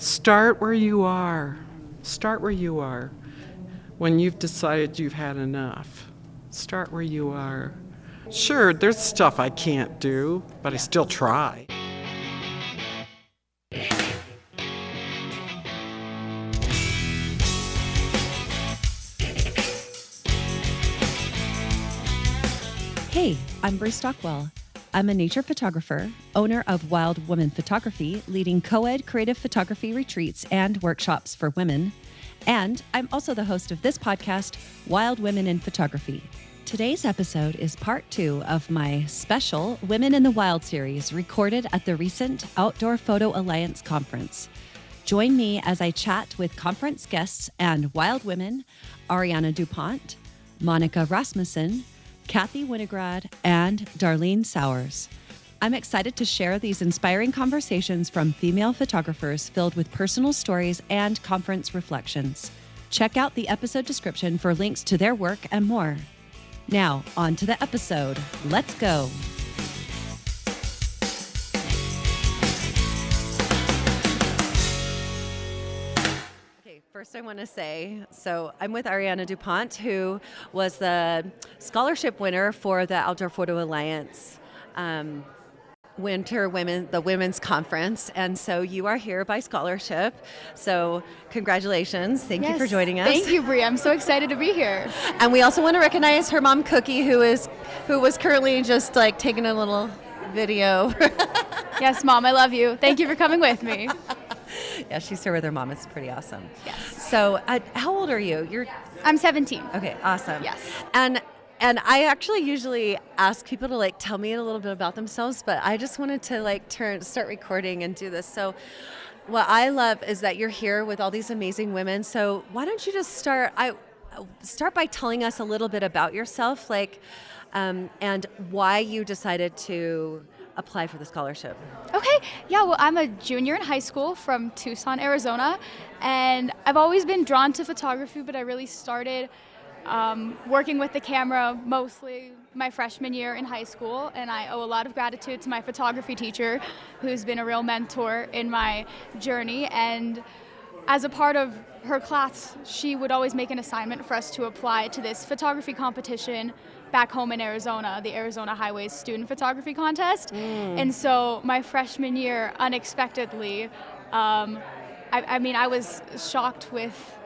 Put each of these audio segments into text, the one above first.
Start where you are. Start where you are. When you've decided you've had enough, start where you are. Sure, there's stuff I can't do, but I still try. Hey, I'm Brie Stockwell. I'm a nature photographer, owner of Wild Women Photography, leading co-ed creative photography retreats and workshops for women. And I'm also the host of this podcast, Wild Women in Photography. Today's episode is part 2 of my special Women in the Wild series recorded at the recent Outdoor Photo Alliance conference. Join me as I chat with conference guests and wild women, Arianna DuPont, Monica Rasmussen, Kathy Winograd, and Darlene Sours. I'm excited to share these inspiring conversations from female photographers filled with personal stories and conference reflections. Check out the episode description for links to their work and more. Now, on to the episode. Let's go. First, I want to say, so I'm with Arianna DuPont, who was the scholarship winner for the Outdoor Photo Alliance the Women's Conference. And so you are here by scholarship. So congratulations. Thank you for joining us. Thank you, Brie. I'm so excited to be here. And we also want to recognize her mom, Cookie, who was currently just like taking a little video. Yes, Mom, I love you. Thank you for coming with me. Yeah, she's here with her mom. It's pretty awesome. Yes. So how old are you? I'm 17. Okay, awesome. Yes. And I actually usually ask people to tell me a little bit about themselves, but I just wanted to start recording and do this. So what I love is that you're here with all these amazing women. So why don't you just start by telling us a little bit about yourself, and why you decided to apply for the scholarship. Okay. Yeah, well, I'm a junior in high school from Tucson, Arizona, and I've always been drawn to photography, but I really started working with the camera mostly my freshman year in high school, and I owe a lot of gratitude to my photography teacher, who's been a real mentor in my journey. And as a part of her class, she would always make an assignment for us to apply to this photography competition back home in Arizona, the Arizona Highways Student Photography Contest. And so my freshman year, unexpectedly, I was shocked with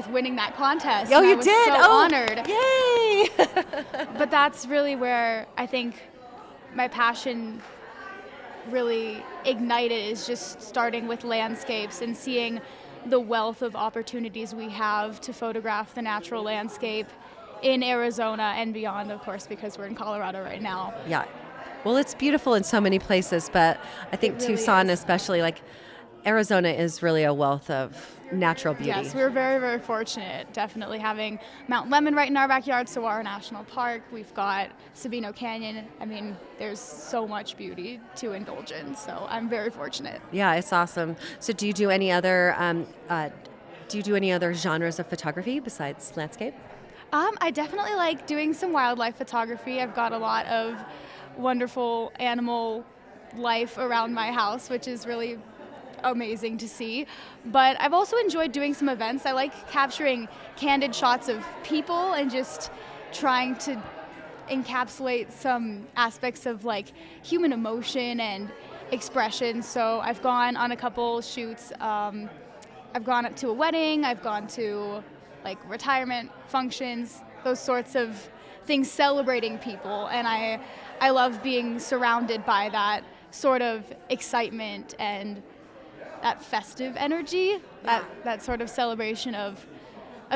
winning that contest. Oh, you I was did? So honored. Yay! But that's really where I think my passion really ignited, is just starting with landscapes and seeing the wealth of opportunities we have to photograph the natural landscape in Arizona and beyond, of course, because we're in Colorado right now. Yeah. Well, it's beautiful in so many places, but I think really Tucson is. especially, Arizona is really a wealth of natural beauty. Yes, we're very, very fortunate, definitely having Mount Lemmon right in our backyard, Saguaro National Park. We've got Sabino Canyon. I mean, there's so much beauty to indulge in, so I'm very fortunate. Yeah, it's awesome. So do you do any other genres of photography besides landscape? I definitely like doing some wildlife photography. I've got a lot of wonderful animal life around my house, which is really amazing to see. But I've also enjoyed doing some events. I like capturing candid shots of people and just trying to encapsulate some aspects of human emotion and expression. So I've gone on a couple shoots. I've gone to a wedding. I've gone to retirement functions, those sorts of things, celebrating people. And I love being surrounded by that sort of excitement and that festive energy, that sort of celebration of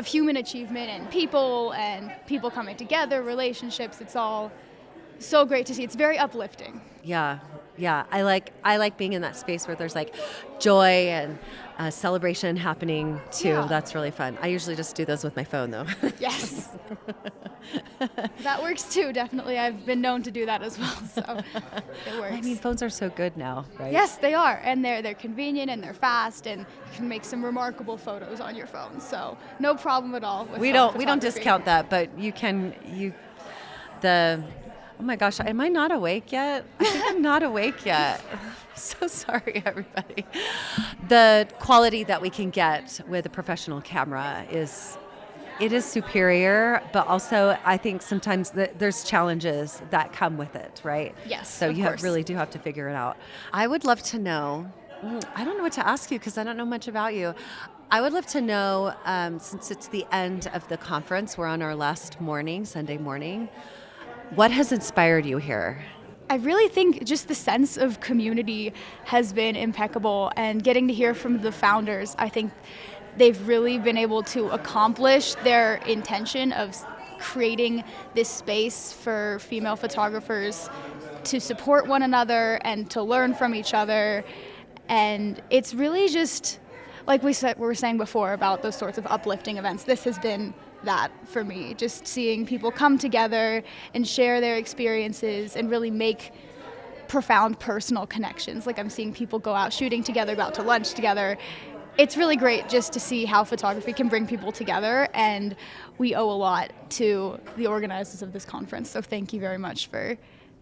human achievement and people coming together, relationships. It's all so great to see. It's very uplifting. Yeah. I like being in that space where there's joy and celebration happening too. Yeah. That's really fun. I usually just do those with my phone though. Yes. That works too, definitely. I've been known to do that as well, so it works. I mean, phones are so good now, right? Yes, they are, and they're convenient and they're fast, and you can make some remarkable photos on your phone. So no problem at all with We don't photography. discount that, but Oh my gosh, am I not awake yet? I think I'm not awake yet. So sorry, everybody. The quality that we can get with a professional camera is superior, but also I think sometimes there's challenges that come with it, right? Yes, So of you course. really do have to figure it out. I would love to know, I don't know what to ask you because I don't know much about you. I would love to know, since it's the end of the conference, we're on our last morning, Sunday morning, what has inspired you here? I really think just the sense of community has been impeccable, and getting to hear from the founders, I think they've really been able to accomplish their intention of creating this space for female photographers to support one another and to learn from each other. And it's really just, like we were saying before about those sorts of uplifting events, this has been that for me, just seeing people come together and share their experiences and really make profound personal connections. Like I'm seeing people go out shooting together, go out to lunch together. It's really great just to see how photography can bring people together, and we owe a lot to the organizers of this conference. So thank you very much for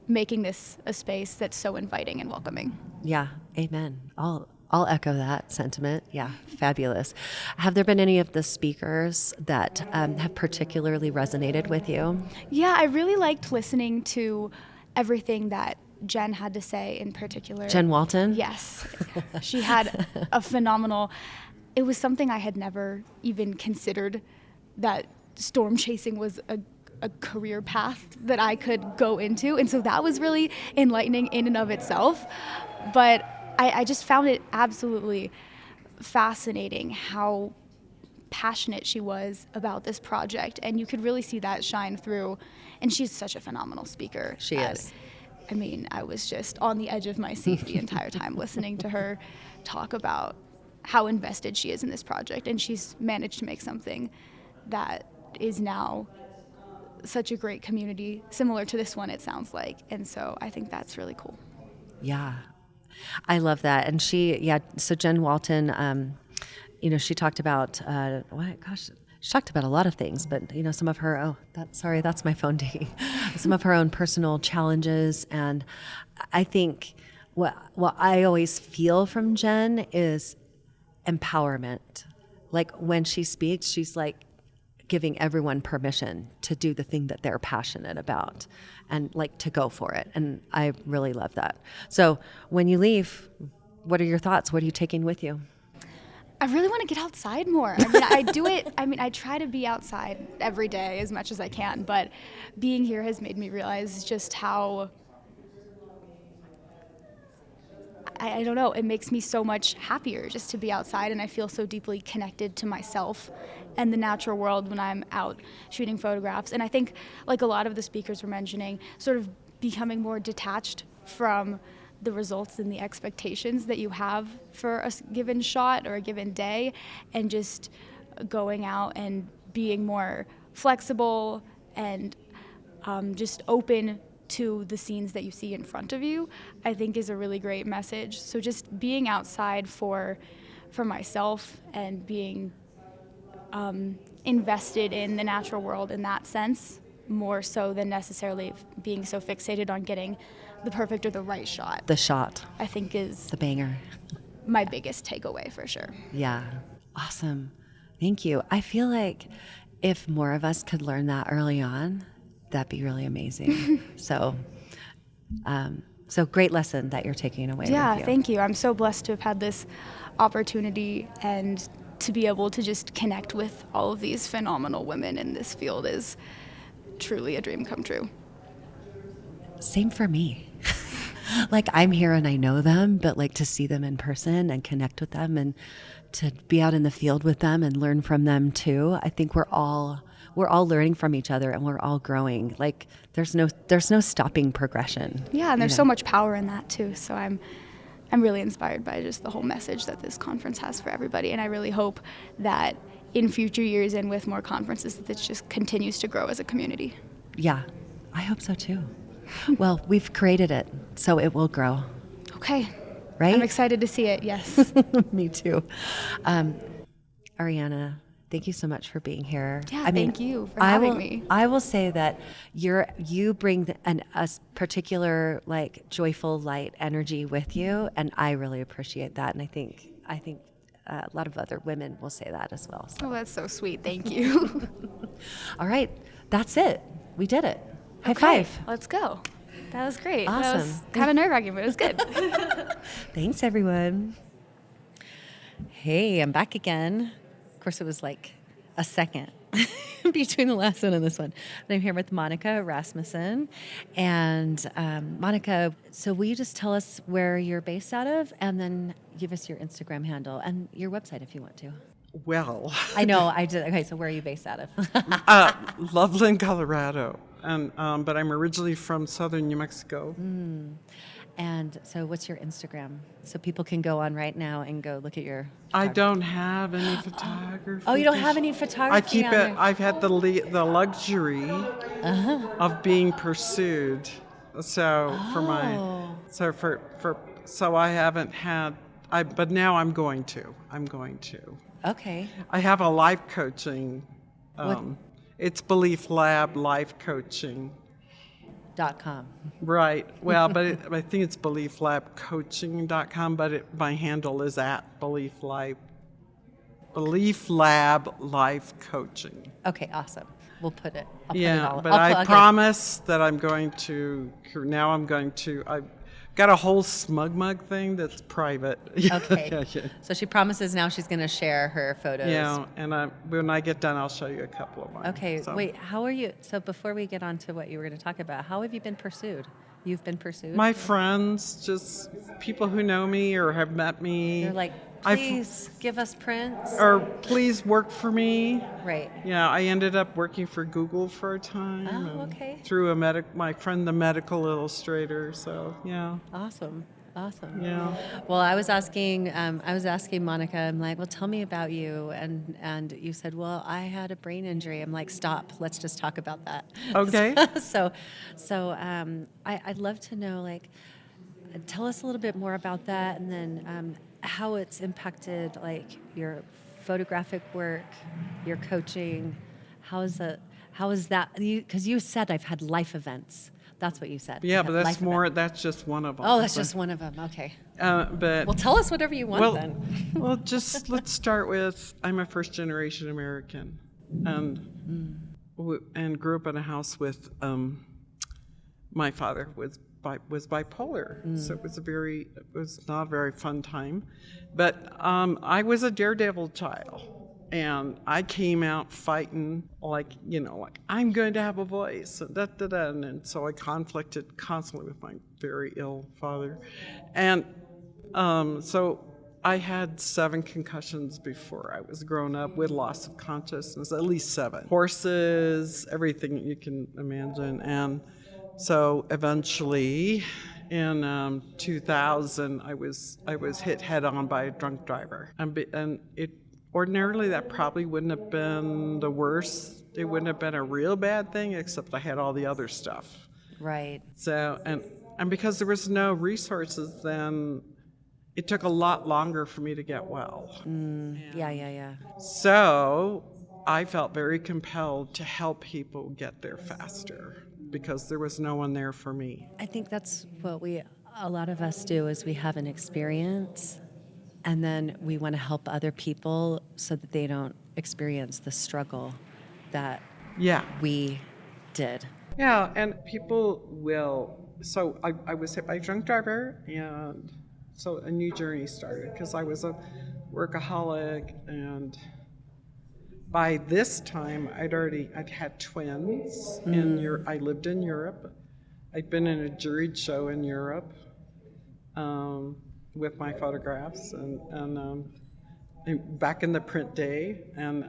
making this a space that's so inviting and welcoming. Yeah, amen. I'll echo that sentiment. Yeah, fabulous. Have there been any of the speakers that have particularly resonated with you? Yeah, I really liked listening to everything that Jen had to say in particular. Jen Walton? Yes. She had a phenomenal, it was something I had never even considered, that storm chasing was a career path that I could go into. And so that was really enlightening in and of itself. But I just found it absolutely fascinating how passionate she was about this project. And you could really see that shine through. And she's such a phenomenal speaker. She is. I mean, I was just on the edge of my seat the entire time listening to her talk about how invested she is in this project. And she's managed to make something that is now such a great community, similar to this one, it sounds like. And so I think that's really cool. Yeah, I love that. And so Jen Walton, she talked about, she talked about a lot of things, but some of her, that's my phone dinging. Some of her own personal challenges. And I think what I always feel from Jen is empowerment. Like when she speaks, she's like giving everyone permission to do the thing that they're passionate about and like to go for it. And I really love that. So when you leave, what are your thoughts? What are you taking with you? I really want to get outside more. I mean, I do it. I mean, I try to be outside every day as much as I can, but being here has made me realize just how, I don't know, it makes me so much happier just to be outside, and I feel so deeply connected to myself and the natural world when I'm out shooting photographs. And I think, like a lot of the speakers were mentioning, sort of becoming more detached from the results and the expectations that you have for a given shot or a given day, and just going out and being more flexible and just open to the scenes that you see in front of you, I think is a really great message. So just being outside for myself and being invested in the natural world in that sense, more so than necessarily being so fixated on getting the perfect or the right shot. The shot. I think is the banger. My biggest takeaway for sure. Yeah. Awesome. Thank you. I feel like if more of us could learn that early on, that'd be really amazing. So great lesson that you're taking away. Yeah, with you. Thank you. I'm so blessed to have had this opportunity, and to be able to just connect with all of these phenomenal women in this field is truly a dream come true. Same for me. Like I'm here and I know them, but like to see them in person and connect with them and to be out in the field with them and learn from them too. I think we're all learning from each other and we're all growing. Like there's no stopping progression. Yeah, and there's so much power in that too. So I'm really inspired by just the whole message that this conference has for everybody, and I really hope that in future years and with more conferences that this just continues to grow as a community. Yeah, I hope so too. Well, we've created it, so it will grow. Okay. Right? I'm excited to see it, yes. Me too. Ariana, thank you so much for being here. Yeah, thank you for having me. I will say that you bring a particular like joyful light energy with you, and I really appreciate that. And I think a lot of other women will say that as well. So. Oh, that's so sweet. Thank you. All right, that's it. We did it. High Okay, five. let's go. That was great. Awesome. That was kind of nerve-wracking, but it was good. Thanks, everyone. Hey, I'm back again. Of course, it was like a second between the last one and this one. And I'm here with Monica Rasmussen. And Monica, so will you just tell us where you're based out of, and then give us your Instagram handle and your website if you want to. Well, I know, I did. Okay, so where are you based out of? Loveland, Colorado. And, but I'm originally from southern New Mexico. And so what's your Instagram? So people can go on right now and go look at your I don't have any photography. Oh, you don't have any photography I keep on it. there? I've had the luxury of being pursued. So so I haven't had. But now I'm going to. Okay. I have a life coaching. It's Belief Lab Life Coaching. .com. Right. Well, but I think it's belieflabcoaching.com, but my handle is at Belief Lab Life Coaching. Okay, awesome. We'll put it. I'll Yeah, put it all. but I promise that I'm going to. I've got a whole smug thing that's private. Okay. So she promises now she's going to share her photos. Yeah, and when I get done, I'll show you a couple of mine. Okay, So. wait, how are you? So before we get on to what you were going to talk about, how have you been pursued? You've been pursued? My friends, just people who know me or have met me. They're like, please give us prints. Or please work for me. Right. Yeah, I ended up working for Google for a time. Oh, okay. Through my friend, the medical illustrator. So yeah. Awesome. Yeah. Well, I was asking Monica. I'm like, well, tell me about you, and you said, well, I had a brain injury. I'm like, stop. Let's just talk about that. Okay. so, I'd love to know, like, tell us a little bit more about that, and then how it's impacted, like, your photographic work, your coaching. How is that? Because you said I've had life events. That's what you said. Yeah, but that's more. That's just one of them. Oh, that's just one of them. Okay. But well, tell us whatever you want then. Well, just let's start with I'm a first generation American, and grew up in a house with my father was bipolar, so it was not a very fun time, but I was a daredevil child. And I came out fighting like I'm going to have a voice, and so I conflicted constantly with my very ill father, and so I had 7 concussions before I was grown up with loss of consciousness, at least 7. Horses, everything you can imagine, and so eventually, in 2000, I was hit head on by a drunk driver, and it. Ordinarily, that probably wouldn't have been the worst. It wouldn't have been a real bad thing, except I had all the other stuff. Right. So, and because there was no resources, then it took a lot longer for me to get well. Yeah. So I felt very compelled to help people get there faster because there was no one there for me. I think that's what a lot of us do is we have an experience, and then we want to help other people so that they don't experience the struggle that we did. Yeah, and people will. So I was hit by a drunk driver, and so a new journey started because I was a workaholic, and by this time I'd had twins. I lived in Europe. I'd been in a juried show in Europe. With my photographs and back in the print day, and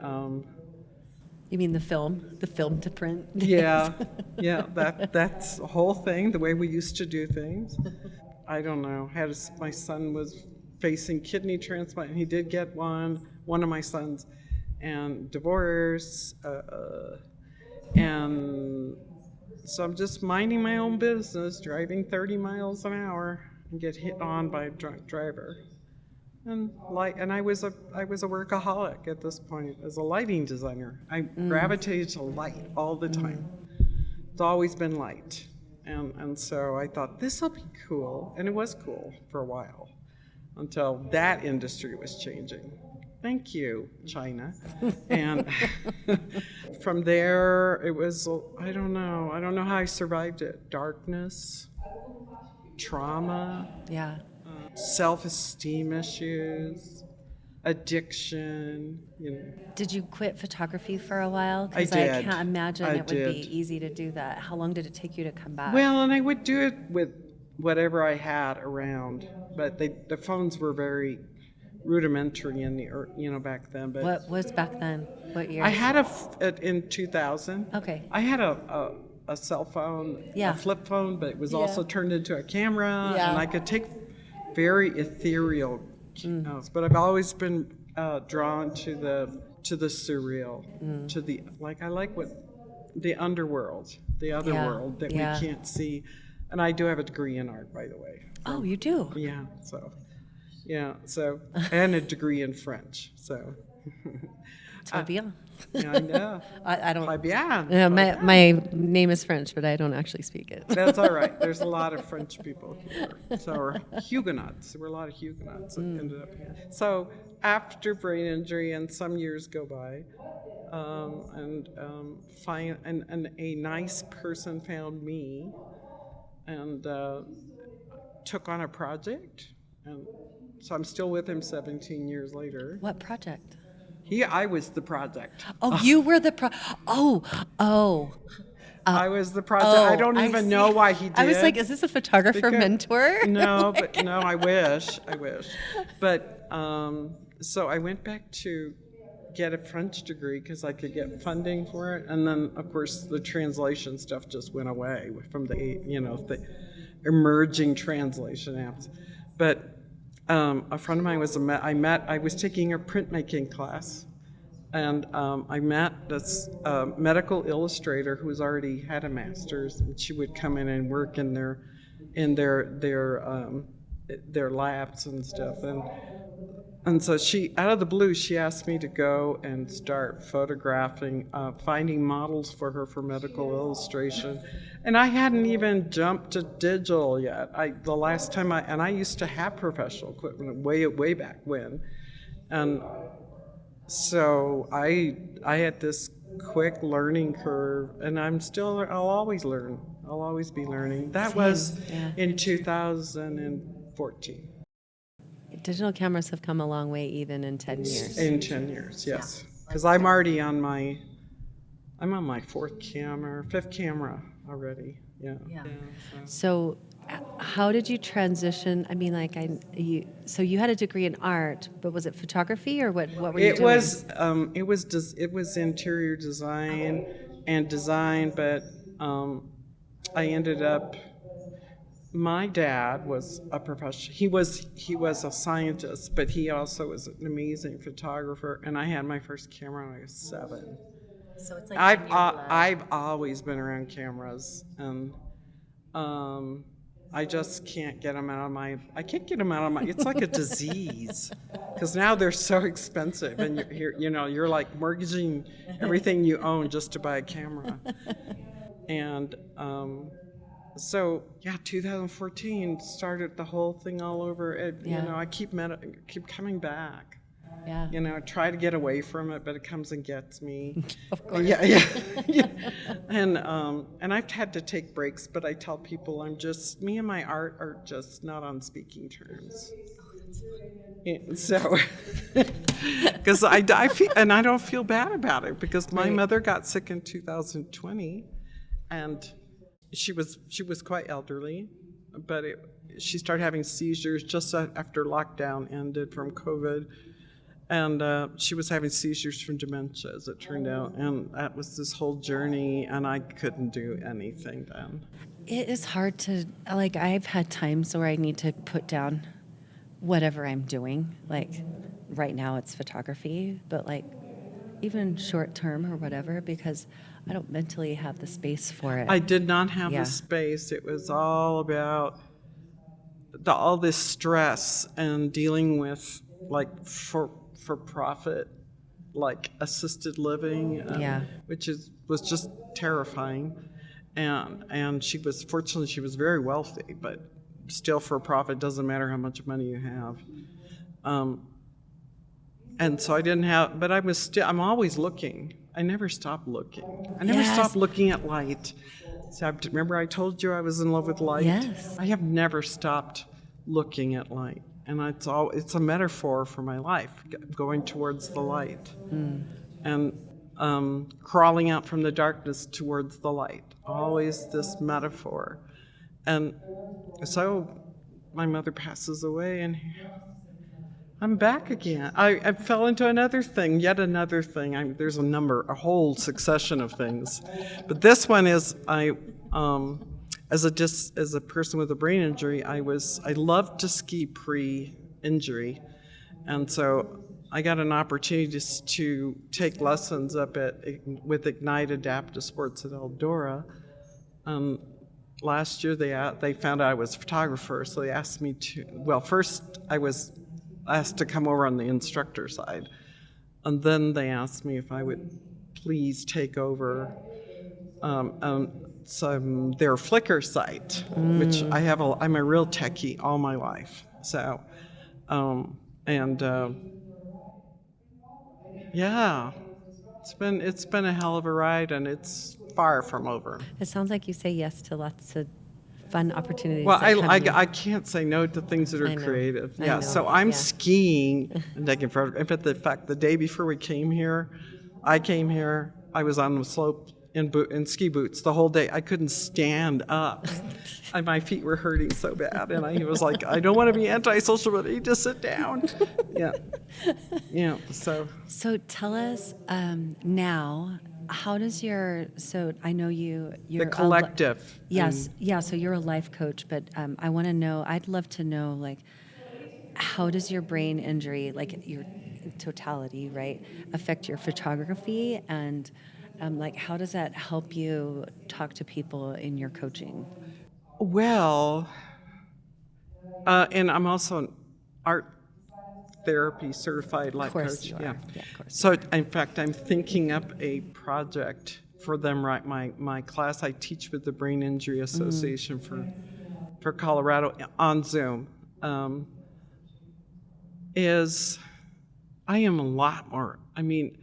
you mean the film to print? Yeah, that's the whole thing, the way we used to do things. I don't know. My son was facing kidney transplant, and he did get one of my sons, and divorce, and so I'm just minding my own business, driving 30 miles an hour. And get hit on by a drunk driver. And I was a workaholic at this point as a lighting designer. I gravitated to light all the time. It's always been light. And so I thought, this will be cool. And it was cool for a while until that industry was changing. Thank you, China. And from there, it was, I don't know how I survived it. Darkness, trauma, Yeah. self-esteem issues, addiction, Did you quit photography for a while? I Because did. I can't imagine I it would be did. easy to do that. How long did it take you to come back? Well, and I would do it with whatever I had around, but the phones were very rudimentary back then. But What was back then? What year? I had in 2000. Okay. I had a cell phone, Yeah. a flip phone, but it was Yeah. also turned into a camera, Yeah. and I could take very ethereal notes. But I've always been drawn to the surreal, to the I like what the underworld, the other Yeah. world that Yeah. we can't see. And I do have a degree in art, by the way. Oh, you do? Yeah. So and a degree in French. So. Très bien. Yeah, I know. I don't. Très bien. Yeah, my name is French, but I don't actually speak it. That's all right. There's a lot of French people here. So we're Huguenots. There were a lot of Huguenots that ended up here. So after brain injury, and some years go by, and a nice person found me, and took on a project, and so I'm still with him 17 years later. What project? I was the project. Oh, you were the Oh. I was the project. I don't even know why he did. I was like, is this a photographer mentor? No, but no, I wish. But so I went back to get a French degree because I could get funding for it, and then of course the translation stuff just went away from the emerging translation apps. But a friend of mine I was taking a printmaking class, and I met this medical illustrator who already had a master's, and she would come in and work in their labs and stuff, and so out of the blue, she asked me to go and start photographing, finding models for her for medical illustration. And I hadn't even jumped to digital yet. The last time I used to have professional equipment way back when. And so I had this quick learning curve, and I'll always learn. I'll always be learning. That was in 2014. Digital cameras have come a long way even in 10 years. In 10 years, yes. Because I'm already on my fifth camera already. Yeah. So how did you transition? I mean, so you had a degree in art, but was it photography or what were you doing? It was interior design and design, but I ended up. My dad was a professional. He was a scientist, but he also was an amazing photographer. And I had my first camera when I was 7. So it's like I've always been around cameras, and I just can't get them out of my. It's like a disease, because now they're so expensive, and you're like mortgaging everything you own just to buy a camera, and. So 2014 started the whole thing all over. I keep coming back. Yeah. Try to get away from it, but it comes and gets me. Of course. Yeah. And I've had to take breaks, but I tell people me and my art are just not on speaking terms. So, because I feel, and I don't feel bad about it, because my mother got sick in 2020, and she was quite elderly, but she started having seizures just after lockdown ended from COVID, and she was having seizures from dementia, as it turned out, and that was this whole journey, and I couldn't do anything then. It is hard to, I've had times where I need to put down whatever I'm doing. Like right now it's photography, but even short term or whatever, because I don't mentally have the space for it. I did not have the space. It was all about all this stress and dealing with like for profit, like assisted living, which was just terrifying. And fortunately she was very wealthy, but still for profit doesn't matter how much money you have. And so I didn't have, but I'm always looking. I never stopped looking. I never stopped looking at light. So remember I told you I was in love with light? Yes. I have never stopped looking at light. And it's a metaphor for my life, going towards the light. And crawling out from the darkness towards the light. Always this metaphor. And so my mother passes away, and I'm back again. I fell into yet another thing. There's a whole succession of things. But this one is, as a person with a brain injury, I loved to ski pre-injury. And so I got an opportunity to take lessons with Ignite Adaptive Sports at Eldora. Last year they found out I was a photographer, so they asked me first I was asked to come over on the instructor side, and then they asked me if I would please take over their Flickr site, which I'm a real techie all my life. So, yeah, it's been a hell of a ride, and it's far from over. It sounds like you say yes to lots of fun opportunities. Well, I can't say no to things that are creative. Yeah, so I'm skiing and taking photos. In fact, the day before we came here, I was on the slope in ski boots the whole day. I couldn't stand up. My feet were hurting so bad, and I was like, I don't want to be antisocial, but I need to sit down. Yeah. So tell us now. How does so I know you're the collective. Yes. So you're a life coach, but I want to know, I'd love to know, like, how does your brain injury, like your totality, right, affect your photography? And like, how does that help you talk to people in your coaching? Well, and I'm also an art therapy certified life coach. Yeah, of course. So in fact, I'm thinking up a project for them. Right, my class I teach with the Brain Injury Association for Colorado on Zoom is I am a lot more. I mean,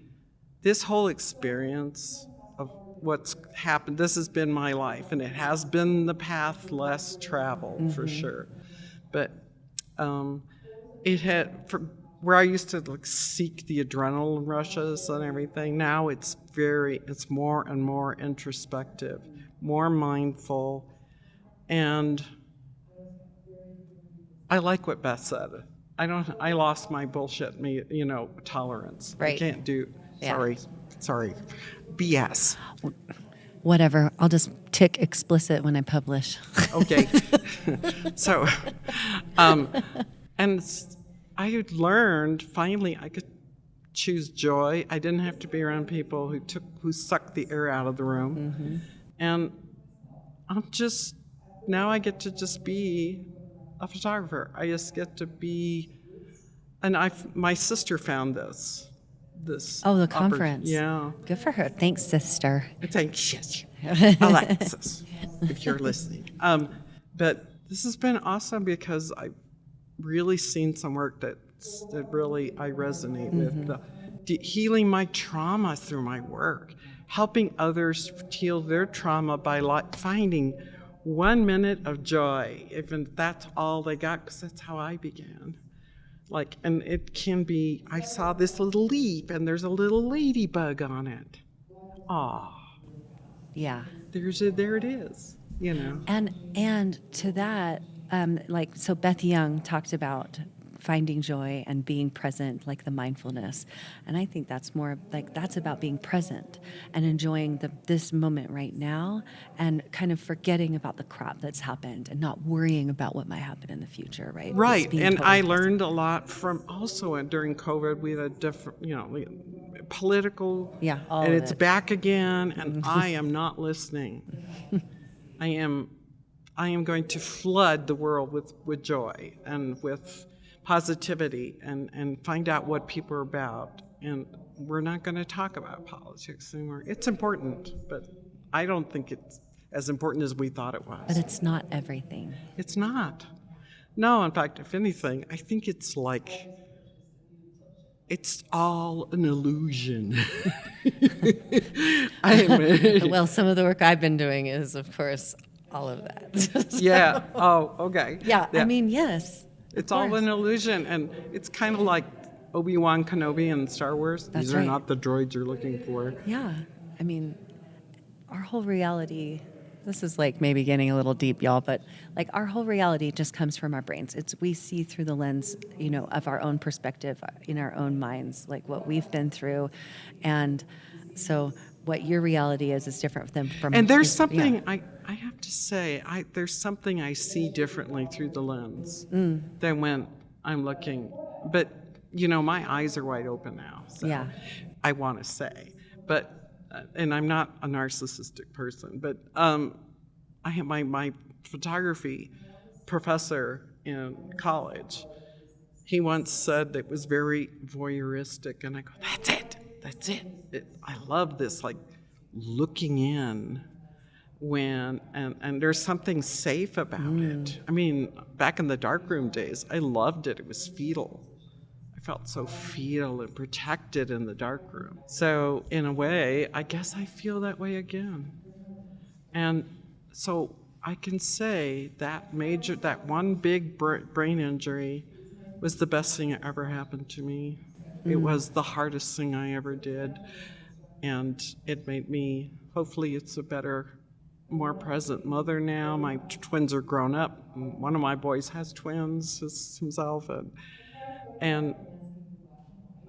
this whole experience of what's happened. This has been my life, and it has been the path less traveled for sure, but. It had, where I used to seek the adrenaline rushes and everything, now it's more and more introspective, more mindful, and I like what Beth said. I lost my bullshit, tolerance. Right. I can't do, sorry, BS. Whatever, I'll just tick explicit when I publish. Okay. So, and I had learned finally I could choose joy. I didn't have to be around people who sucked the air out of the room. And now I get to just be a photographer. I just get to be, and my sister found this. The conference. Yeah. Good for her. Thanks, sister. Thanks, Alexis, if you're listening. But this has been awesome because I've really seen some work that really I resonate with. Healing my trauma through my work, helping others heal their trauma by finding 1 minute of joy, even that's all they got, because that's how I began. And it can be, I saw this little leaf and there's a little ladybug on it. Aw. Yeah. There it is, And to that, so Beth Young talked about finding joy and being present, like the mindfulness. And I think that's more that's about being present and enjoying this moment right now and kind of forgetting about the crap that's happened and not worrying about what might happen in the future, right? Right. And totally I learned a lot from also during COVID, we had a different, political, and it's back again, and I am not listening. I am going to flood the world with joy and with positivity and find out what people are about. And we're not going to talk about politics anymore. It's important, but I don't think it's as important as we thought it was. But it's not everything. It's not. No, in fact, if anything, I think it's like, it's all an illusion. Well, some of the work I've been doing is, of course, all of that. So, Yeah. Oh, okay. yeah, I mean, yes. It's all an illusion, and it's kind of like Obi-Wan Kenobi in Star Wars. That's These are right. not the droids you're looking for. Yeah. I mean, our whole reality, this is like maybe getting a little deep, y'all, but like our whole reality just comes from our brains. We see through the lens, of our own perspective in our own minds, like what we've been through. And so what your reality is different than from. And there's something, I have to say, there's something I see differently through the lens than when I'm looking. But, my eyes are wide open now. So Yeah. I want to say. But, and I'm not a narcissistic person, but I have my photography professor in college. He once said it was very voyeuristic, and I go, that's it. I love this, like, looking in when, and there's something safe about it. I mean, back in the darkroom days, I loved it. It was fetal. I felt so fetal and protected in the darkroom. So in a way, I guess I feel that way again. And so I can say that one big brain injury was the best thing that ever happened to me. It was the hardest thing I ever did. And it made me, hopefully it's a better, more present mother now. My twins are grown up. And one of my boys has twins himself. And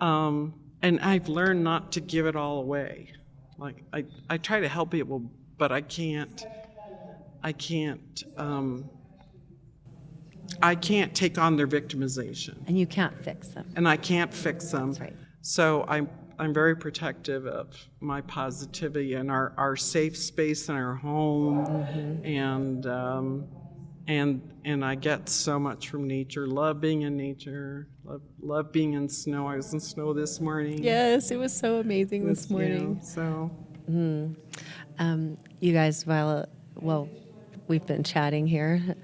I've learned not to give it all away. Like, I try to help people, but I can't take on their victimization. And you can't fix them. And I can't fix them. That's right. So I'm very protective of my positivity and our safe space in our home, and I get so much from nature. Love being in nature. Love being in snow. I was in snow this morning. Yes, it was so amazing this morning. So. You guys, while we've been chatting here,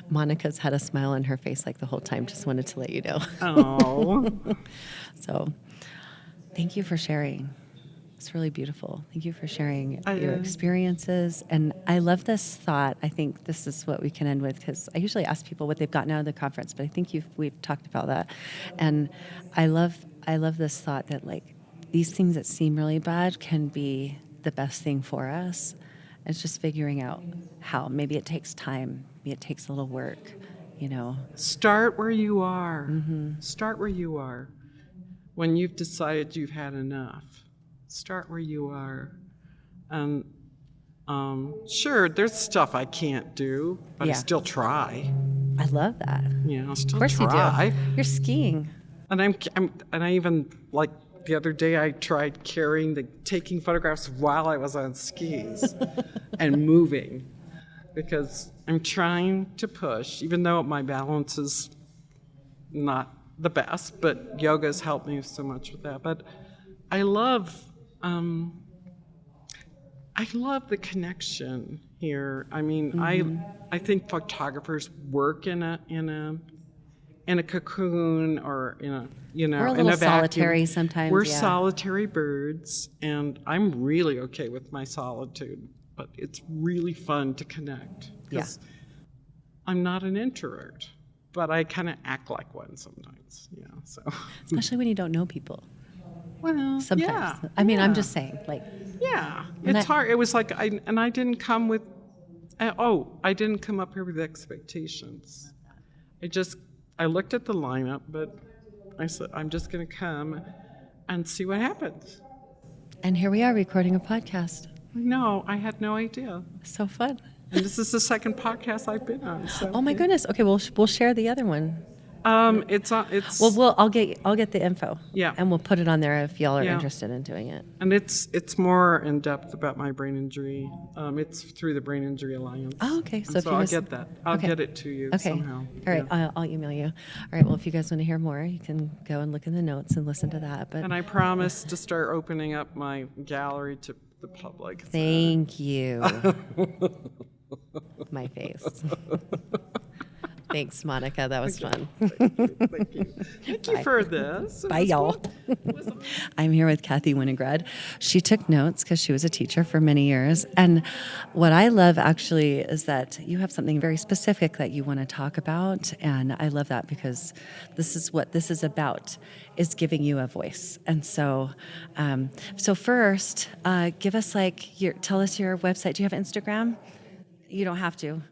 Monica's had a smile on her face like the whole time. Just wanted to let you know. Oh. So, thank you for sharing. It's really beautiful. Thank you for sharing your experiences. And I love this thought. I think this is what we can end with, because I usually ask people what they've gotten out of the conference, but I think we've talked about that. And I love this thought that, like, these things that seem really bad can be the best thing for us. It's just figuring out how. Maybe it takes time. Maybe it takes a little work, Start where you are. Start where you are. When you've decided you've had enough, start where you are. And sure, there's stuff I can't do, but I still try. I love that. I still Of course try. you do. You're skiing. And I even, like, the other day I tried taking photographs while I was on skis and moving, because I'm trying to push, even though my balance is not the best, but yoga's helped me so much with that. But I love the connection here. I mean, I think photographers work in a cocoon, or in a We're a little in a vacuum. solitary sometimes. We're yeah. solitary birds, and I'm really okay with my solitude. But it's really fun to connect. Yeah. I'm not an introvert, but I kind of act like one sometimes. So. Especially when you don't know people. Well, Sometimes. yeah. I mean, I'm yeah. just saying, like. Yeah, And it's hard. It was like I didn't come with. I didn't come up here with expectations. I looked at the lineup, but I said I'm just going to come and see what happens. And here we are recording a podcast. No, I had no idea. So fun. And this is the second podcast I've been on. So. Oh my goodness. Okay, we'll share the other one. It's Well, I'll get the info. Yeah. And we'll put it on there if y'all are Yeah. interested in doing it. and it's more in depth about my brain injury. It's through the Brain Injury Alliance. Oh, okay. And So if you I'll guys- get that. I'll okay. get it to you Okay. somehow. All right. Yeah. I'll email you. All right. Well, if you guys want to hear more, you can go and look in the notes and listen to that. But And I promise to start opening up my gallery to the public. thank you. My face. Thanks, Monica. That was fun. Thank you. Thank you for this. It Bye, was y'all. fun. I'm here with Kathy Winograd. She took notes because she was a teacher for many years. And what I love actually is that you have something very specific that you want to talk about. And I love that because this is what this is about, is giving you a voice. And so, so first, give us tell us your website. Do you have Instagram? You don't have to.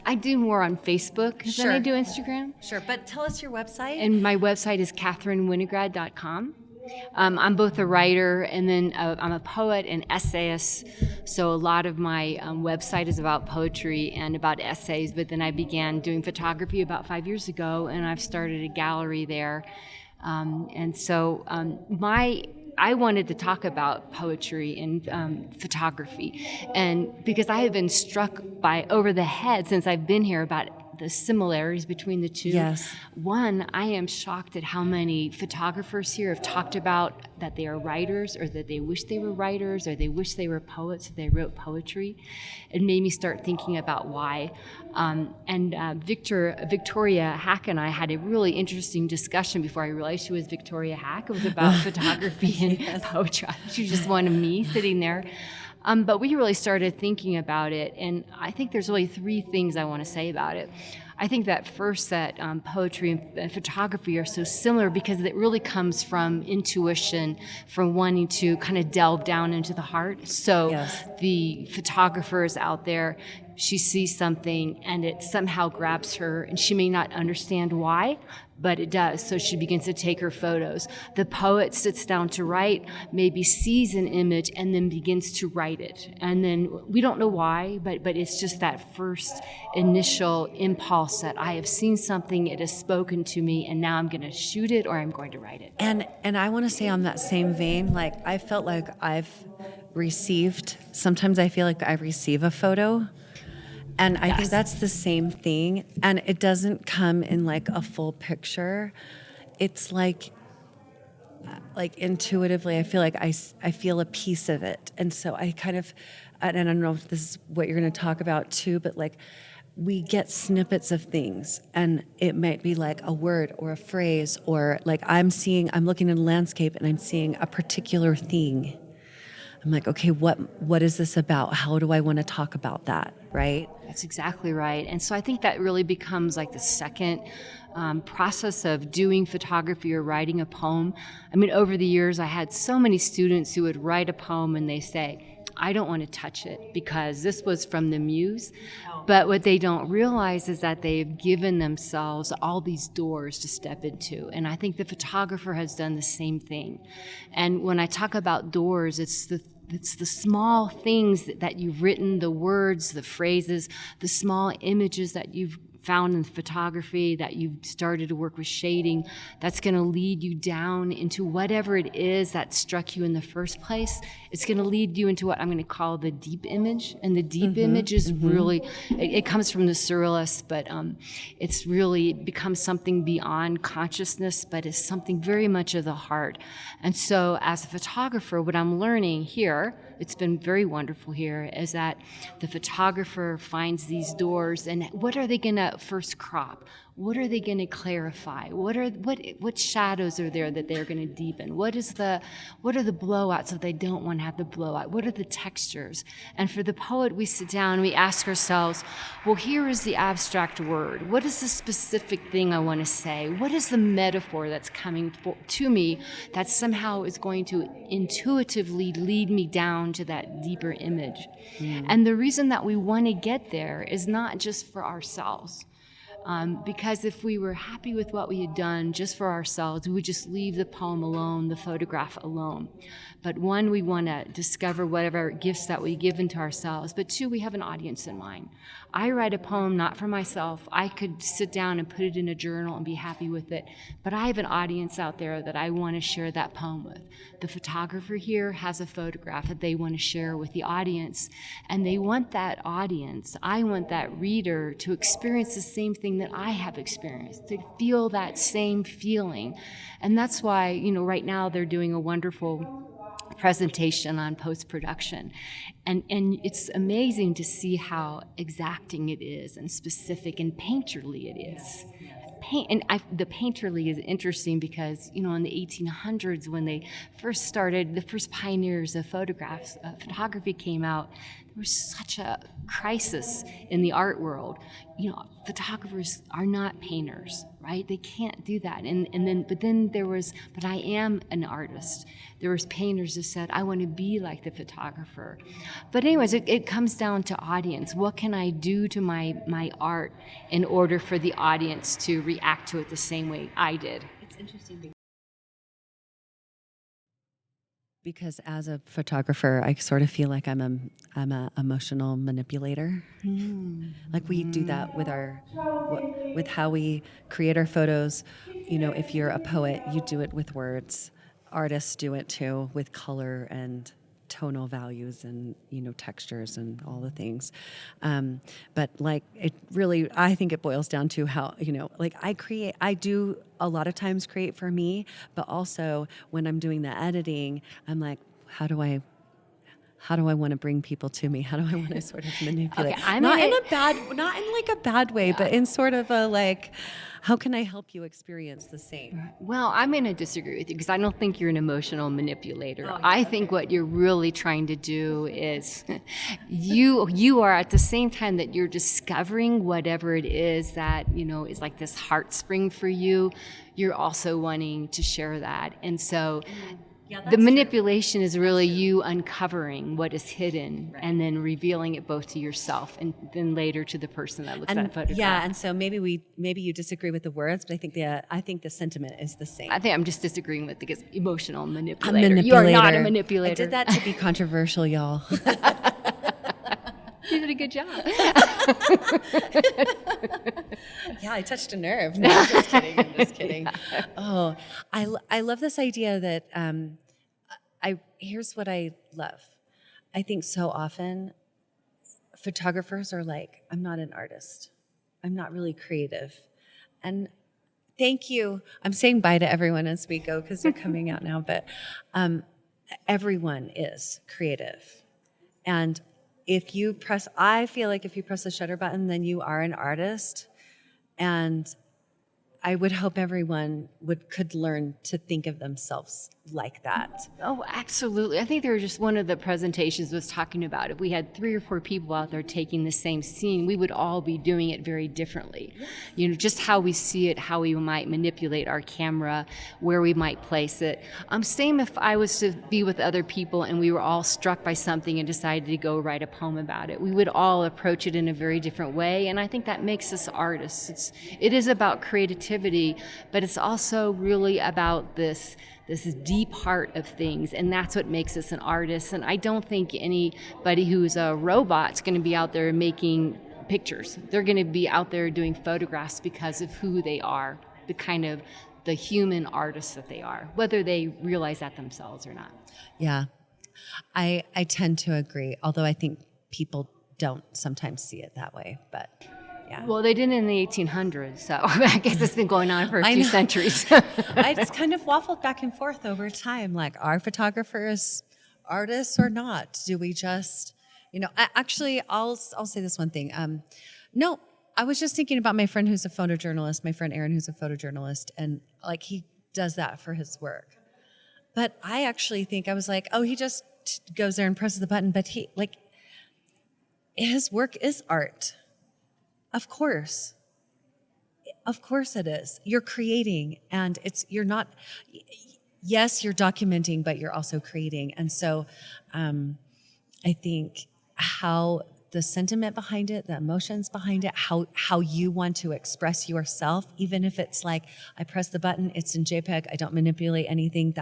I do more on Facebook than Sure. I do Instagram. Sure, but tell us your website. And my website is katherinewinograd.com. I'm both a writer and then I'm a poet and essayist. So a lot of my website is about poetry and about essays. But then I began doing photography about 5 years ago, and I've started a gallery there. And so I wanted to talk about poetry and photography, and because I have been struck by over the head since I've been here about the similarities between the two. Yes. One, I am shocked at how many photographers here have talked about that they are writers, or that they wish they were writers, or they wish they were poets, or they wrote poetry. It made me start thinking about why. Victoria Hack and I had a really interesting discussion before I realized she was Victoria Hack. It was about photography and poetry. She was just one of me sitting there. But we really started thinking about it, and I think there's really three things I want to say about it. I think that first, that poetry and photography are so similar because it really comes from intuition, from wanting to kind of delve down into the heart. So Yes. the photographers out there, she sees something and it somehow grabs her, and she may not understand why, but it does. So she begins to take her photos. The poet sits down to write, maybe sees an image and then begins to write it. And then we don't know why, but it's just that first initial impulse that I have seen something, it has spoken to me, and now I'm going to shoot it or I'm going to write it. And I want to say on that same vein, like I felt like sometimes I feel like I receive a photo. And I think that's the same thing. And it doesn't come in like a full picture. It's like intuitively, I feel like I feel a piece of it. And so I kind of, and I don't know if this is what you're going to talk about too, but like we get snippets of things, and it might be like a word or a phrase, or like I'm looking in a landscape and I'm seeing a particular thing. I'm like, okay, what is this about? How do I want to talk about that, right? That's exactly right. And so I think that really becomes like the second process of doing photography or writing a poem. I mean, over the years, I had so many students who would write a poem and they say, I don't want to touch it because this was from the muse. But what they don't realize is that they've given themselves all these doors to step into. And I think the photographer has done the same thing. And when I talk about doors, it's the small things that you've written, the words, the phrases, the small images that you've found in photography, that you've started to work with shading, that's going to lead you down into whatever it is that struck you in the first place. It's going to lead you into what I'm going to call the deep image. And the deep image is really, it comes from the surrealists, but it's really becomes something beyond consciousness, but is something very much of the heart. And so as a photographer, what I'm learning here, it's been very wonderful here, is that the photographer finds these doors, and what are they going to first crop? What are they going to clarify? What shadows are there that they're going to deepen? What are the blowouts if they don't want to have the blowout? What are the textures? And for the poet, we sit down and we ask ourselves, well, here is the abstract word. What is the specific thing I want to say? What is the metaphor that's coming to me that somehow is going to intuitively lead me down to that deeper image? And the reason that we want to get there is not just for ourselves. Because if we were happy with what we had done just for ourselves, we would just leave the poem alone, the photograph alone. But one, we want to discover whatever gifts that we give into ourselves. But two, we have an audience in mind. I write a poem not for myself. I could sit down and put it in a journal and be happy with it. But I have an audience out there that I want to share that poem with. The photographer here has a photograph that they want to share with the audience. And they want that audience, I want that reader to experience the same thing that I have experienced, to feel that same feeling. And that's why, right now they're doing a wonderful presentation on post-production. And it's amazing to see how exacting it is and specific and painterly it is. The painterly is interesting because, in the 1800s when they first started, the first pioneers of photography came out, there was such a crisis in the art world. Photographers are not painters, right? They can't do that. But I am an artist. There was painters who said, I want to be like the photographer. But anyways, it comes down to audience. What can I do to my art in order for the audience to react to it the same way I did? It's interesting because as a photographer, I sort of feel like I'm a emotional manipulator. Like we do that with how we create our photos. If you're a poet, you do it with words. Artists do it too with color and tonal values and textures and all the things. But I think it boils down to how I do a lot of times create for me, but also when I'm doing the editing, I'm like, how do I want to bring people to me? How do I want to sort of manipulate? Okay, not in a bad way, but in sort of a how can I help you experience the same? Well, I'm going to disagree with you because I don't think you're an emotional manipulator. I think what you're really trying to do is you are at the same time that you're discovering whatever it is that, is like this heart spring for you, you're also wanting to share that. And so the manipulation is really you uncovering what is hidden and then revealing it both to yourself and then later to the person that looks at the photograph. Yeah, and so maybe you disagree with the words, but I think the sentiment is the same. I think I'm just disagreeing with the emotional manipulator. You are not a manipulator. I did that to be controversial, y'all. You did a good job. Yeah, I touched a nerve. No, I'm just kidding. Yeah. Oh, I love this idea that here's what I love. I think so often photographers are like, I'm not an artist. I'm not really creative. And thank you. I'm saying bye to everyone as we go because they're coming out now, but everyone is creative. And I feel like if you press the shutter button, then you are an artist. And I would hope everyone could learn to think of themselves like that. Oh, absolutely. I think there was just one of the presentations was talking about if we had 3 or 4 people out there taking the same scene, we would all be doing it very differently. Just how we see it, how we might manipulate our camera, where we might place it. Same if I was to be with other people and we were all struck by something and decided to go write a poem about it. We would all approach it in a very different way, and I think that makes us artists. It is about creativity, but it's also really about this deep heart of things, and that's what makes us an artist. And I don't think anybody who's a robot's going to be out there making pictures. They're going to be out there doing photographs because of who they are, the human artists that they are, whether they realize that themselves or not. Yeah, I tend to agree, although I think people don't sometimes see it that way, but yeah. Well, they didn't in the 1800s, so I guess it's been going on for a few centuries. I just kind of waffled back and forth over time, like, are photographers artists or not? Do we just, I'll say this one thing. No, I was just thinking about my friend who's a photojournalist, my friend Aaron who's a photojournalist, and he does that for his work. But I actually think I was like, oh, he just goes there and presses the button, but his work is art. Of course it is. You're creating, and you're documenting, but you're also creating. And so I think how the sentiment behind it, the emotions behind it, how you want to express yourself, even if it's like, I press the button, it's in JPEG, I don't manipulate anything,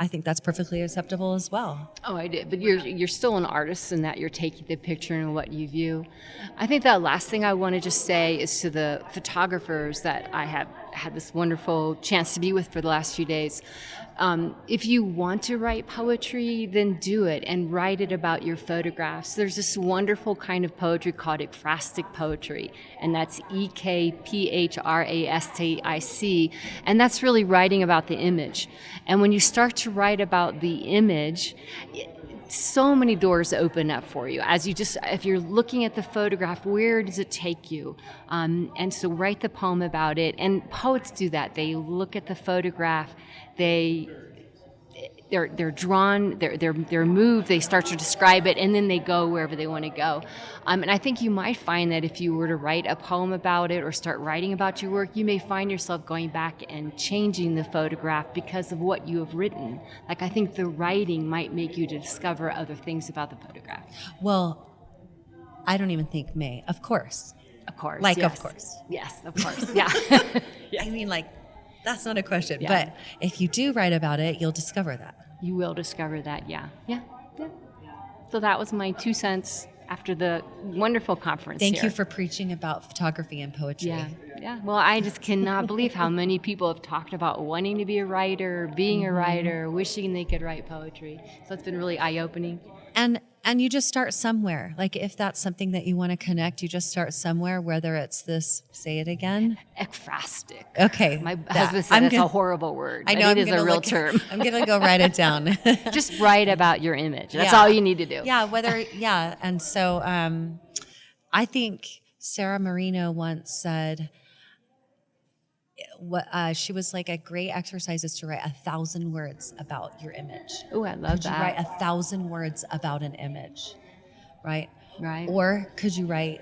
I think that's perfectly acceptable as well. Oh, I did. But you're still an artist in that you're taking the picture and what you view. I think that last thing I want to just say is to the photographers that I have had this wonderful chance to be with for the last few days. If you want to write poetry, then do it and write it about your photographs. There's this wonderful kind of poetry called ekphrastic poetry, and that's EKPHRASTIC, and that's really writing about the image. And when you start to write about the image, so many doors open up for you. If you're looking at the photograph, where does it take you? And so write the poem about it. And poets do that. They look at the photograph, they're drawn, they're moved, they start to describe it, and then they go wherever they want to go. And I think you might find that if you were to write a poem about it or start writing about your work, you may find yourself going back and changing the photograph because of what you have written. Like, I think the writing might make you to discover other things about the photograph. Well, I don't even think may. Of course. Of course. Like, yes. of course. Yes, of course. Yeah. I mean, like, that's not a question. Yeah. But if you do write about it, you'll discover that. You will discover that, yeah. So that was my 2 cents after the wonderful conference Thank here. you for preaching about photography and poetry. Yeah. Well, I just cannot believe how many people have talked about wanting to be a writer, being a writer, wishing they could write poetry. So it's been really eye-opening. And you just start somewhere. Like, if that's something that you want to connect, you just start somewhere, whether it's this, say it again. Ekphrastic. Okay. My husband said that's a horrible word. I know. It is a real term. I'm going to go write it down. Just write about your image. That's all you need to do. Yeah. And so I think Sarah Marino once said, she was like, a great exercise is to write 1,000 words about your image. Oh, I love Could that. you write 1,000 words about an image, right? Right. Or could you write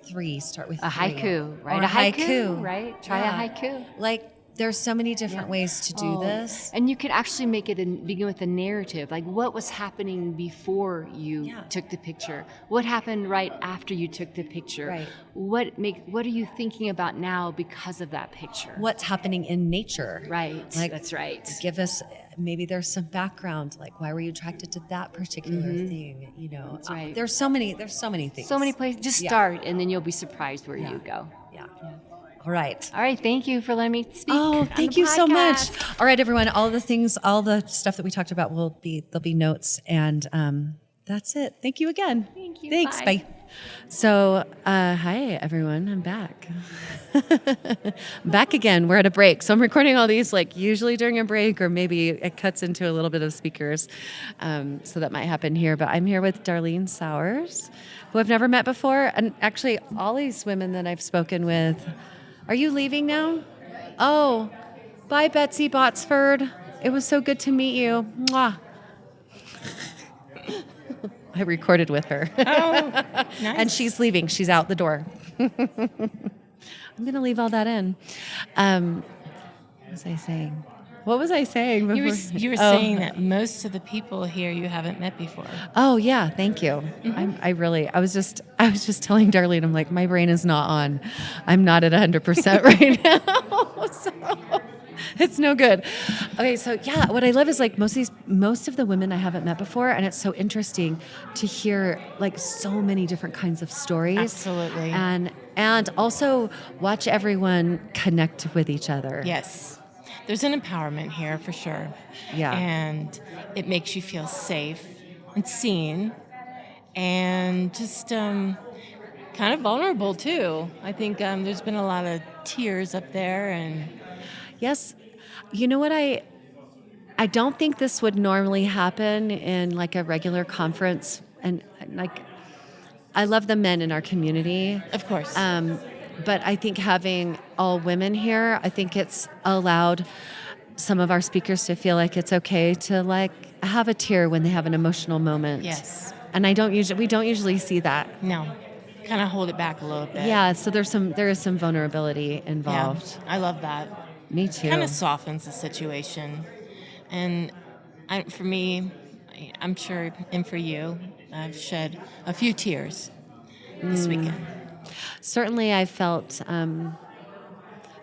3? Start with a 3. haiku. Write Or a haiku. Right? Try a haiku. Like, there's so many different ways to do this. And you could actually make it begin with a narrative, like what was happening before you took the picture, what happened right after you took the picture, Right. What are you thinking about now because of that picture? What's happening in nature? Right. Like, That's right. Give us, maybe there's some background, like why were you attracted to that particular thing? You know, That's right. There's so many things. So many places. Just start, and then you'll be surprised where you go. Yeah. All right. All right. Thank you for letting me speak. Oh, on thank the you so much. podcast. All right, everyone. All the stuff that we talked about there'll be notes, and that's it. Thank you again. Thank you. Thanks. Bye. Bye. So, hi everyone. I'm back. Back again. We're at a break. So I'm recording all these like usually during a break, or maybe it cuts into a little bit of speakers. So that might happen here. But I'm here with Darlene Sours, who I've never met before. And actually all these women that I've spoken with. Are you leaving now? Oh, bye, Betsy Botsford. It was so good to meet you. Mwah. I recorded with her. Oh, nice. And she's leaving. She's out the door. I'm going to leave all that in. What was I saying? What was I saying before? You were saying that most of the people here you haven't met before. Oh yeah, thank you. Mm-hmm. I was just telling Darlene, I'm like, my brain is not on. I'm not at 100% right now. So it's no good. Okay, so yeah, what I love is like most of the women I haven't met before, and it's so interesting to hear like so many different kinds of stories. Absolutely. And also watch everyone connect with each other. Yes. There's an empowerment here for sure. Yeah. And it makes you feel safe and seen and just kind of vulnerable too. I think there's been a lot of tears up there and Yes. You know what, I don't think this would normally happen in like a regular conference, and like I love the men in our community. of course. But I think having all women here, I think it's allowed some of our speakers to feel like it's okay to like have a tear when they have an emotional moment. Yes. And we don't usually see that. No. Kind of hold it back a little bit. Yeah, so there is some vulnerability involved. Yeah. I love that. Me too. Kind of softens the situation. And for me, I'm sure, and for you, I've shed a few tears this weekend. Certainly, I felt.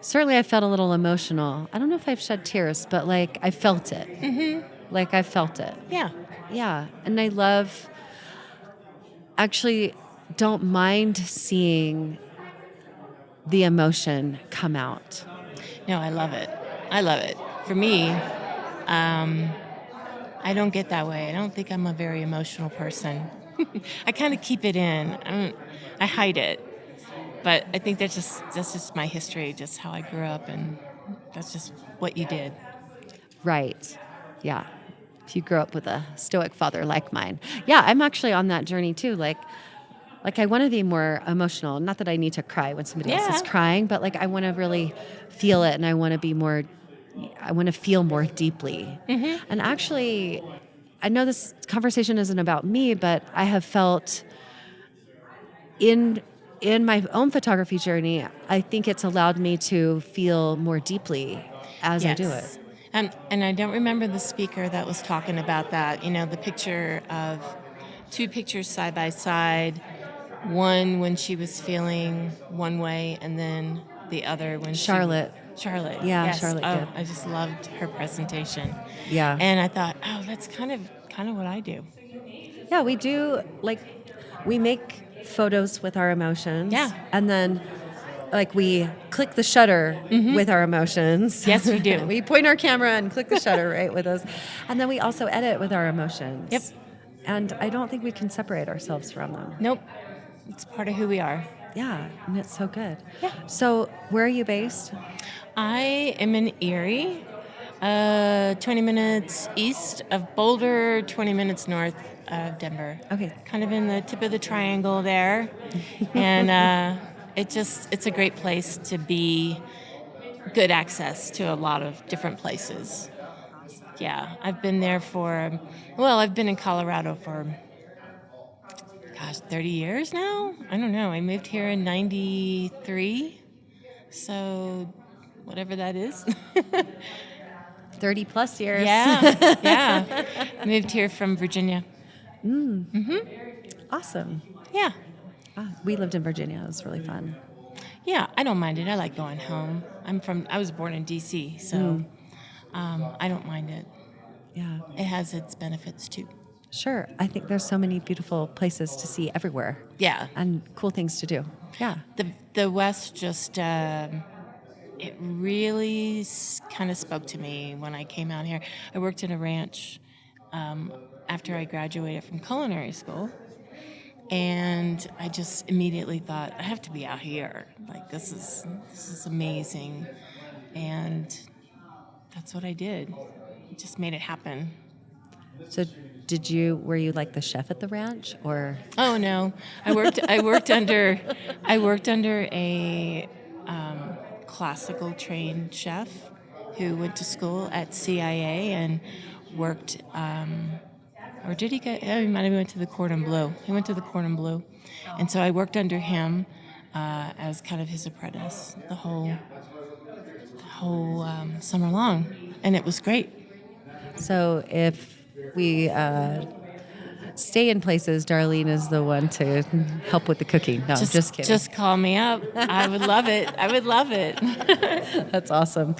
Certainly, I felt a little emotional. I don't know if I've shed tears, but like I felt it. Mm-hmm. Like I felt it. Yeah. Yeah, and I love. Actually, don't mind seeing the emotion come out. No, I love it. I love it. For me, I don't get that way. I don't think I'm a very emotional person. I kind of keep it in. I hide it. But I think that's just my history, just how I grew up, and that's just what you did. Right. Yeah. If you grew up with a stoic father like mine. Yeah, I'm actually on that journey too. Like I want to be more emotional. Not that I need to cry when somebody else is Yeah. crying, but like I want to really feel it, and I want to feel more deeply. Mm-hmm. And actually, I know this conversation isn't about me, but I have felt in my own photography journey, I think it's allowed me to feel more deeply as I do it. And I don't remember the speaker that was talking about that. The picture of two pictures side by side, one when she was feeling one way, and then the other when Charlotte. Charlotte. Yeah, Yes. Charlotte Oh, did. I just loved her presentation. Yeah. And I thought, oh, that's kind of what I do. Yeah, we do, like, we make photos with our emotions. Yeah. And then, like, we click the shutter with our emotions. Yes, we do. We point our camera and click the shutter, right, with those. And then we also edit with our emotions. Yep. And I don't think we can separate ourselves from them. Nope. It's part of who we are. Yeah, and it's so good. Yeah. So, where are you based? I am in Erie, 20 minutes east of Boulder, 20 minutes north of Denver. Okay. Kind of in the tip of the triangle there. And it's a great place to be, good access to a lot of different places. Yeah, I've been there I've been in Colorado for 30 years now? I don't know. I moved here in 93. So, whatever that is. 30 plus years. Yeah. Moved here from Virginia. Awesome. Yeah. We lived in Virginia. It was really fun. Yeah, I don't mind it. I like going home. I was born in D.C., so I don't mind it. Yeah. It has its benefits, too. Sure. I think there's so many beautiful places to see everywhere. Yeah. And cool things to do. Yeah. The West just, it really kind of spoke to me when I came out here. I worked in a ranch after I graduated from culinary school. And I just immediately thought, I have to be out here. Like, this is amazing. And that's what I did. I just made it happen. So were you like the chef at the ranch, or? Oh no, I worked under a classical trained chef who went to school at CIA and worked. Or did he go? Oh, he might have went to the Cordon Bleu. He went to the Cordon Bleu, and so I worked under him as kind of his apprentice the whole summer long, and it was great. So if we stay in places, Darlene is the one to help with the cooking. No, I'm just kidding. Just call me up. I would love it. I would love it. That's awesome.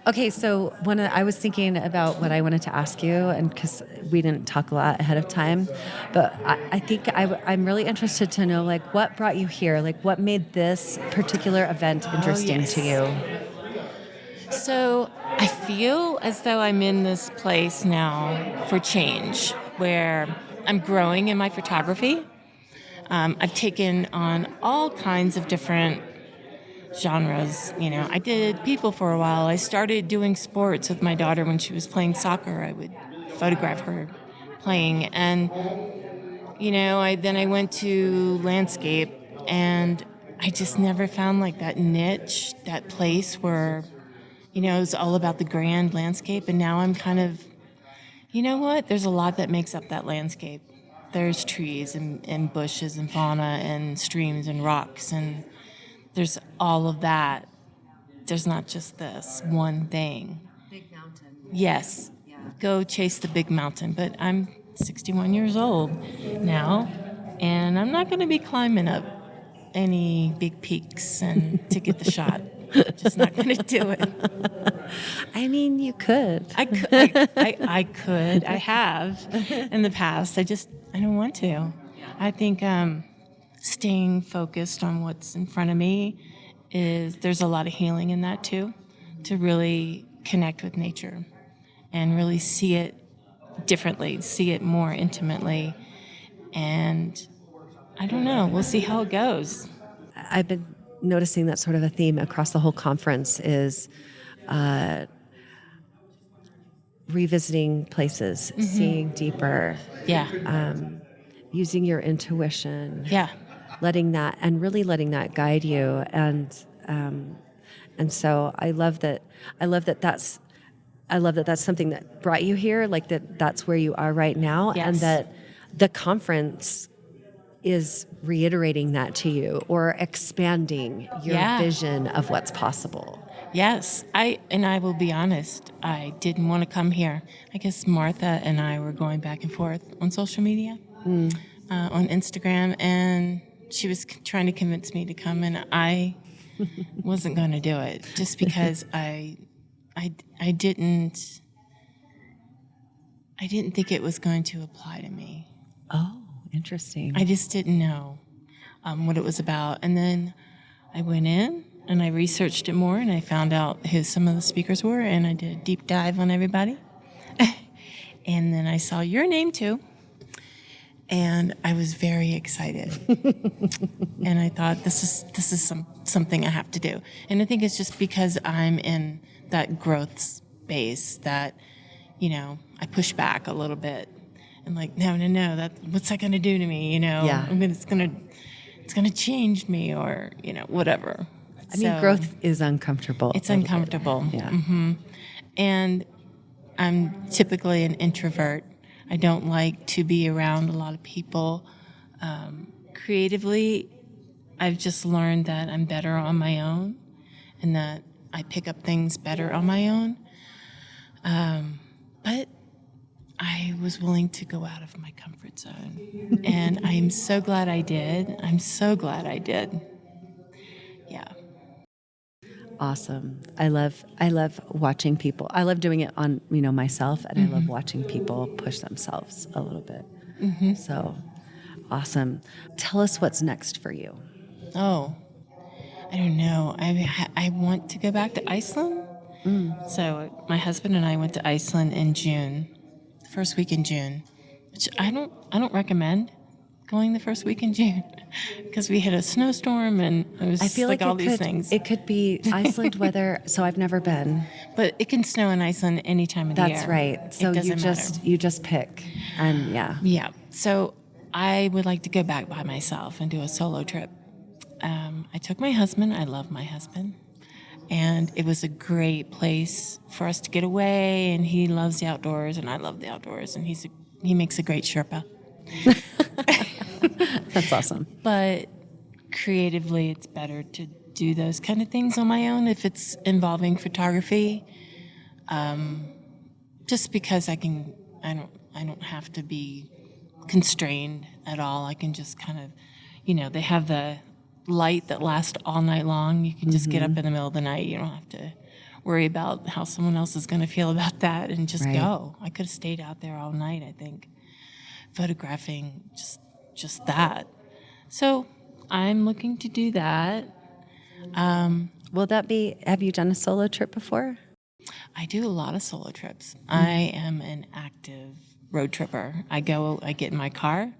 Okay, so I was thinking about what I wanted to ask you, and because we didn't talk a lot ahead of time, but I think I'm really interested to know, like, what brought you here? Like, what made this particular event interesting to you? So I feel as though I'm in this place now for change, where I'm growing in my photography. I've taken on all kinds of different genres. I did people for a while. I started doing sports with my daughter when she was playing soccer. I would photograph her playing. And, I went to landscape, and I just never found like that niche, that place where, it was all about the grand landscape. And now I'm kind of, there's a lot that makes up that landscape. There's trees and bushes and fauna and streams and rocks, and there's all of that. There's not just this one thing. Big mountain. Yes. Yeah. Go chase the big mountain. But I'm 61 years old now, and I'm not going to be climbing up any big peaks and to get the shot. Just not going to do it. I mean, you could. I could. I could. I have in the past. I don't want to. I think staying focused on what's in front of me there's a lot of healing in that too, to really connect with nature and really see it differently, see it more intimately. And I don't know. We'll see how it goes. I've been noticing that sort of a theme across the whole conference is revisiting places, seeing deeper, Yeah. using your intuition, Yeah. letting that guide you, and so I love that. That's something that brought you here, like that's where you are right now, Yes. and that the conference is reiterating that to you or expanding your Yeah. vision of what's possible. Yes, I will be honest. I didn't want to come here. I guess Martha and I were going back and forth on social media, on Instagram, and she was trying to convince me to come, and I wasn't going to do it just because I didn't think it was going to apply to me. Oh, interesting. I just didn't know what it was about, and then I went in and I researched it more, and I found out who some of the speakers were, and I did a deep dive on everybody. And then I saw your name too, and I was very excited. And I thought, this is something I have to do. And I think it's just because I'm in that growth space that, I push back a little bit, and like, no, what's that going to do to me? Yeah. I mean, it's gonna change me, or whatever. I mean, growth is uncomfortable. It's uncomfortable. Yeah. And I'm typically an introvert. I don't like to be around a lot of people. Creatively, I've just learned that I'm better on my own, and that I pick up things better on my own. But I was willing to go out of my comfort zone, and I'm so glad I did. Yeah. Awesome. I love watching people. I love doing it on, myself, and I love watching people push themselves a little bit. So awesome. Tell us what's next for you. Oh, I don't know. I want to go back to Iceland. So my husband and I went to Iceland in June, the first week in June, which I don't recommend going the first week in June because we hit a snowstorm, and it was I feel like all these things. It could be Iceland weather. So I've never been. But it can snow in Iceland any time of the year. That's right. So it doesn't matter. you just pick, and yeah. Yeah. So I would like to go back by myself and do a solo trip. I took my husband. I love my husband. And it was a great place for us to get away. And he loves the outdoors, and I love the outdoors. And he makes a great Sherpa. That's awesome. But creatively, it's better to do those kind of things on my own if it's involving photography. Just because I don't have to be constrained at all. I can just kind of, they have the light that lasts all night long. You can just get up in the middle of the night. You don't have to worry about how someone else is going to feel about that, and just go. I could have stayed out there all night, I think, photographing just that. So I'm looking to do that. Will that be, have you done a solo trip before? I do a lot of solo trips. I am an active road tripper. I get in my car,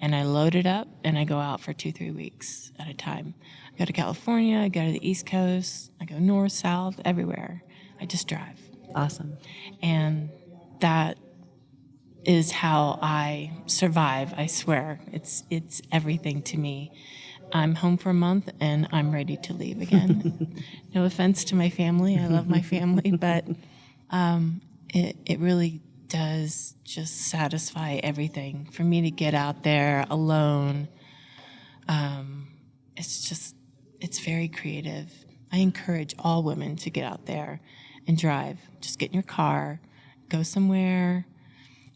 and I load it up, and I go out for 2-3 weeks at a time. I go to California, I go to the East Coast, I go north, south, everywhere. I just drive. Awesome. And that is how I survive, I swear. It's everything to me. I'm home for a month, and I'm ready to leave again. No offense to my family. I love my family, but it really does just satisfy everything. For me to get out there alone, it's very creative. I encourage all women to get out there and drive. Just get in your car, go somewhere,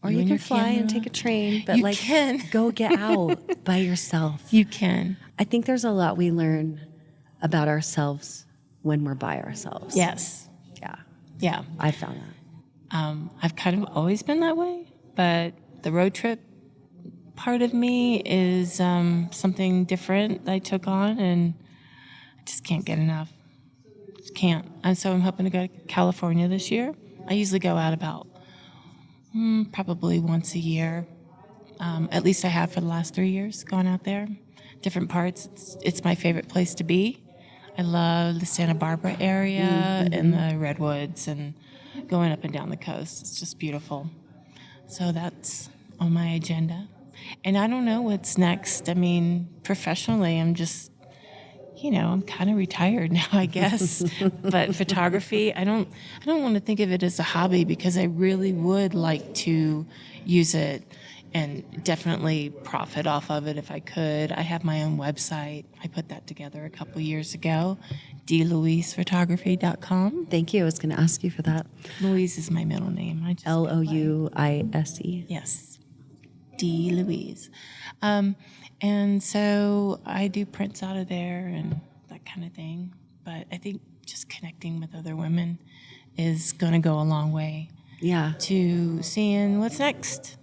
Or you and can your fly and camera. take a train, but You like can. go get out by yourself. You can. I think there's a lot we learn about ourselves when we're by ourselves. Yes. Yeah. Yeah. I found that. I've kind of always been that way, but the road trip part of me is something different that I took on, and I just can't get enough. Just can't. And so I'm hoping to go to California this year. I usually go out about probably once a year. At least I have for the last 3 years, gone out there. Different parts. It's my favorite place to be. I love the Santa Barbara area and the redwoods and going up and down the coast. It's just beautiful. So that's on my agenda. And I don't know what's next. I mean, professionally, I'm just, I'm kind of retired now, I guess. But photography, I don't want to think of it as a hobby, because I really would like to use it and definitely profit off of it if I could. I have my own website. I put that together a couple years ago, dlouisephotography.com. Thank you. I was going to ask you for that. Louise is my middle name. I just go by- Louise. Yes, D. Louise. And so I do prints out of there and that kind of thing. But I think just connecting with other women is going to go a long way Yeah. to seeing what's next.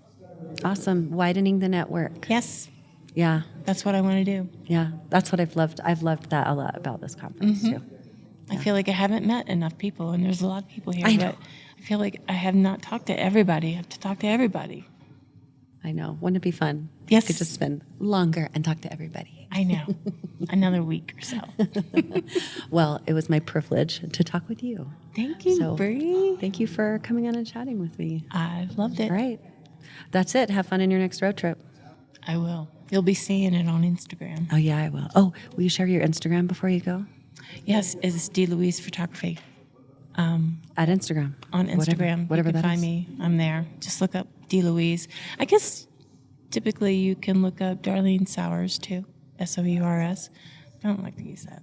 Awesome. Widening the network. Yes, Yeah. that's what I want to do. Yeah. That's what I've loved. I've loved that a lot about this conference too. I feel like I haven't met enough people, and there's a lot of people here. I know. But I feel like I have not talked to everybody. I have to talk to everybody. I know. Wouldn't it be fun? Yes. You could just spend longer and talk to everybody. I know. Another week or so. Well, it was my privilege to talk with you. Thank you, So, Brie. Thank you for coming on and chatting with me. I've loved it. All right. That's it. Have fun in your next road trip. I will. You'll be seeing it on Instagram. Oh, yeah, I will. Oh, will you share your Instagram before you go? Yes, it's D. Louise Photography. At Instagram. On Instagram. Whatever you can that find is. me. I'm there. Just look up D. Louise. I guess typically you can look up Darlene Sours too. Sours. I don't like to use that.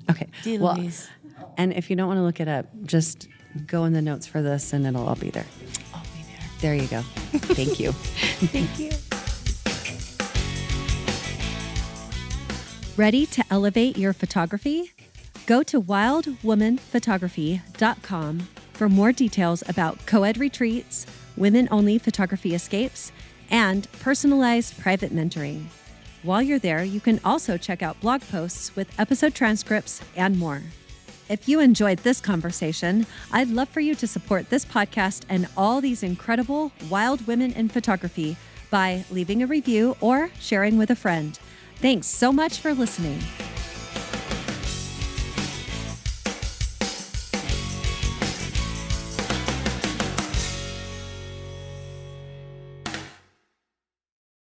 Okay. D. Well, Louise. and if you don't want to look it up, just go in the notes for this and it'll all be there. I'll be there. There you go. Thank you. Thank you. Ready to elevate your photography? Go to wildwomanphotography.com for more details about co-ed retreats, women-only photography escapes, and personalized private mentoring. While you're there, you can also check out blog posts with episode transcripts and more. If you enjoyed this conversation, I'd love for you to support this podcast and all these incredible wild women in photography by leaving a review or sharing with a friend. Thanks so much for listening.